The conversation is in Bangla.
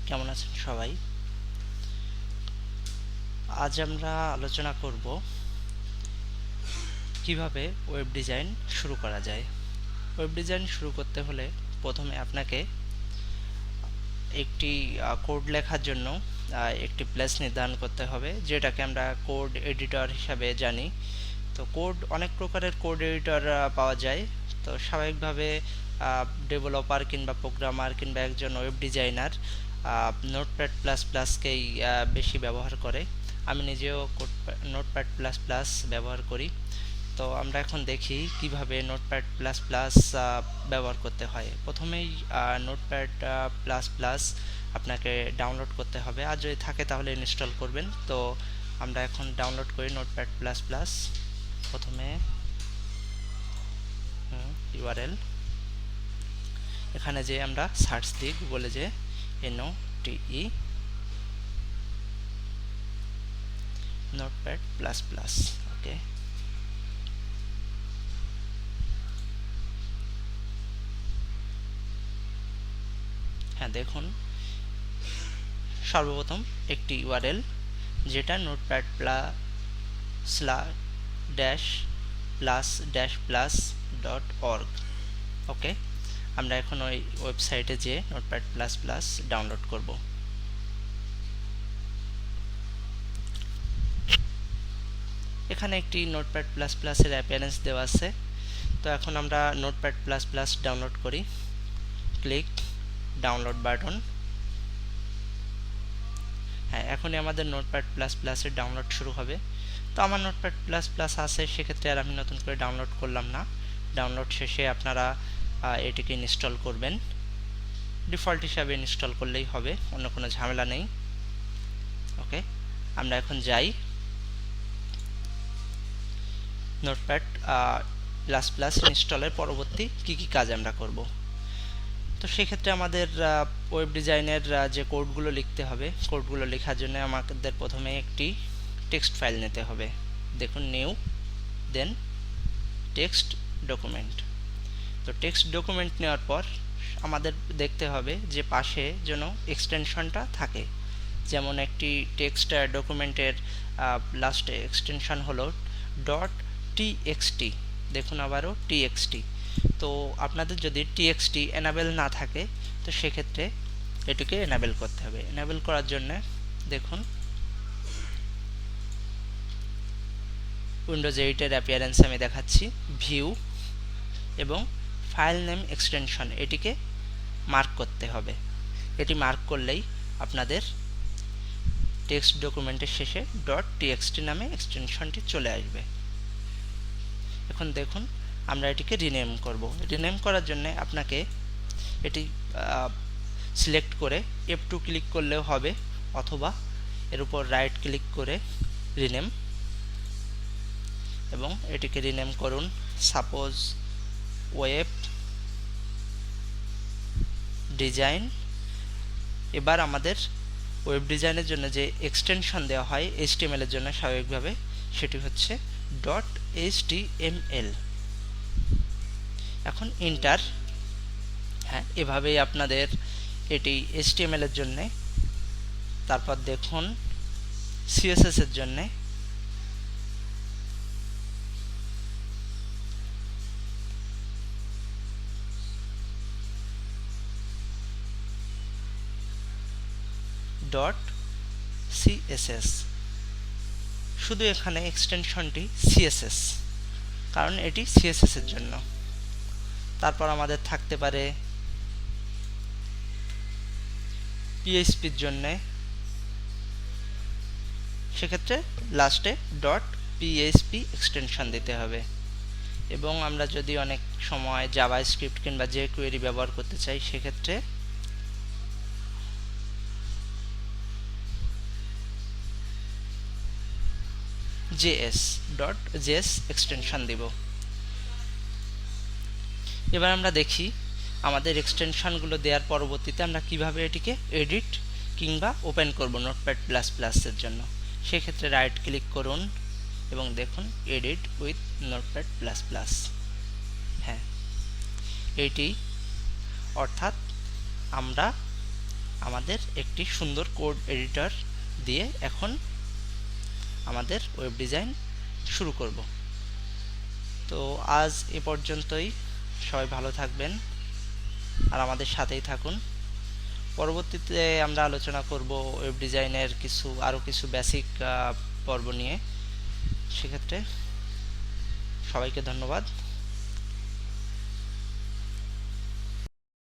কেমন আছেন সবাই? আজ আমরা আলোচনা করব কিভাবে ওয়েব ডিজাইন শুরু করা যায়। ওয়েব ডিজাইন শুরু করতে হলে প্রথমে আপনাকে একটি কোড লেখার জন্য একটি প্লেস নির্ধারণ করতে হবে, যেটাকে আমরা কোড এডিটর হিসাবে জানি। তো অনেক প্রকারের কোড এডিটর পাওয়া যায়। তো স্বাভাবিকভাবে ডেভেলপার কিংবা প্রোগ্রামার কিংবা একজন ওয়েব ডিজাইনার নোটপ্যাড প্লাস প্লাসকেই বেশি ব্যবহার করে। আমি নিজেও নোটপ্যাড প্লাস প্লাস ব্যবহার করি। তো আমরা এখন দেখি কিভাবে নোটপ্যাড প্লাস প্লাস ব্যবহার করতে হয়। প্রথমেই নোটপ্যাড প্লাস প্লাস আপনাকে ডাউনলোড করতে হবে, আর যদি থাকে তাহলে ইনস্টল করবেন। তো আমরা এখন ডাউনলোড করি নোটপ্যাড প্লাস প্লাস। প্রথমে ইউআরএল, এখানে যে আমরা সার্চ দিই গুগলে, যে NOTE নোটপ্যাড প্লাস প্লাস। ওকে, হ্যাঁ দেখুন, সর্বপ্রথম একটি ইউআরএল যেটা নোটপ্যাড /+++.org। ওকে, আমরা এখন ওই ওয়েবসাইটে যেয়ে নোটপ্যাড প্লাস প্লাস ডাউনলোড করব। এখানে একটি নোটপ্যাড প্লাস প্লাসের অ্যাপিয়ারেন্স দেওয়া আছে। তো এখন আমরা নোটপ্যাড প্লাস প্লাস ডাউনলোড করি। Click download button. হ্যাঁ, এখনই আমাদের নোটপ্যাড প্লাস প্লাসের ডাউনলোড শুরু হবে। তো আমার নোটপ্যাড প্লাস প্লাস আছে, সেক্ষেত্রে আর আমি নতুন করে ডাউনলোড করলাম না। ডাউনলোড শেষে আপনারা এটিকে ইনস্টল করবেন। ডিফল্ট হিসাবে ইনস্টল করলেই হবে, অন্য কোনো ঝামেলা নেই। ওকে, আমরা এখন যাই নোটপ্যাড প্লাস প্লাস ইনস্টলের পরবর্তী কি কি কাজ আমরা করব। তো সেক্ষেত্রে আমাদের ওয়েব ডিজাইনের যে কোডগুলো লিখতে হবে, কোডগুলো লেখার জন্য আমাদের প্রথমে একটি টেক্সট ফাইল নিতে হবে। দেখুন, নিউ, দেন টেক্সট ডকুমেন্ট। তো টেক্সট ডকুমেন্ট নেওয়ার পর আমাদের দেখতে হবে যে পাশে যেন এক্সটেনশনটা থাকে। যেমন একটি টেক্সট ডকুমেন্টের লাস্ট এক্সটেনশন হলো .txt। দেখুন আবারও txt। তো আপনাদের যদি txt এনাবেল না থাকে, তো সেক্ষেত্রে এটিকে এনাবেল করতে হবে। এনাবেল করার জন্য দেখুন, উইন্ডোজ 8 এর অ্যাপিয়ারেন্স আমি দেখাচ্ছি, ভিউ এবং ফাইল নেম এক্সটেনশন, এটিকে মার্ক করতে হবে। এটি মার্ক করলেই আপনাদের টেক্সট ডকুমেন্টের শেষে .txt নামে এক্সটেনশনটি চলে আসবে। এখন দেখুন, আমরা এটিকে রিনেম করব। রিনেম করার জন্য আপনাকে এটি সিলেক্ট করে F2 ক্লিক করলেও হবে, অথবা এর উপর রাইট ক্লিক করে রিনেম, এবং এটিকে রিনেম করুন সাপোজ ওয়েব ডিজাইন। এবার আমাদের ওয়েব ডিজাইনের জন্য যে এক্সটেনশন দেওয়া হয় HTML এর জন্য স্বাভাবিকভাবে, সেটি হচ্ছে .html। এখন এন্টার। হ্যাঁ, এভাবেই আপনাদের এটি HTML এর জন্য। তারপর দেখুন CSS এর জন্য .css। শুধু এখানে এক্সটেনশনটি CSS, কারণ এটি CSS এর জন্য। তারপর আমাদের থাকতে পারে PHP এর জন্য, সেক্ষেত্রে লাস্টে .php এক্সটেনশন দিতে হবে। এবং আমরা যদি অনেক সময় জাভাস্ক্রিপ্ট কিংবা jQuery ব্যবহার করতে চাই, সেক্ষেত্রে js এক্সটেনশন দিব। এবার আমরা দেখি আমাদের এক্সটেনশনগুলো দেওয়ার পরবর্তীতে আমরা কিভাবে এটিকে এডিট কিংবা ওপেন করব নোটপ্যাড প্লাস প্লাসের জন্য। সেক্ষেত্রে রাইট ক্লিক করুন এবং দেখুন edit with notepad plus plus. হ্যাঁ, এটি অর্থাৎ আমরা আমাদের একটি সুন্দর কোড এডিটর দিয়ে এখন আমাদের ওয়েব ডিজাইন শুরু করব। তো আজ এ পর্যন্তই। সবাই ভালো থাকবেন আর আমাদের সাথেই থাকুন। পরবর্তীতে আমরা আলোচনা করব ওয়েব ডিজাইনের আরও কিছু বেসিক পর্ব নিয়ে। সেক্ষেত্রে সবাইকে ধন্যবাদ।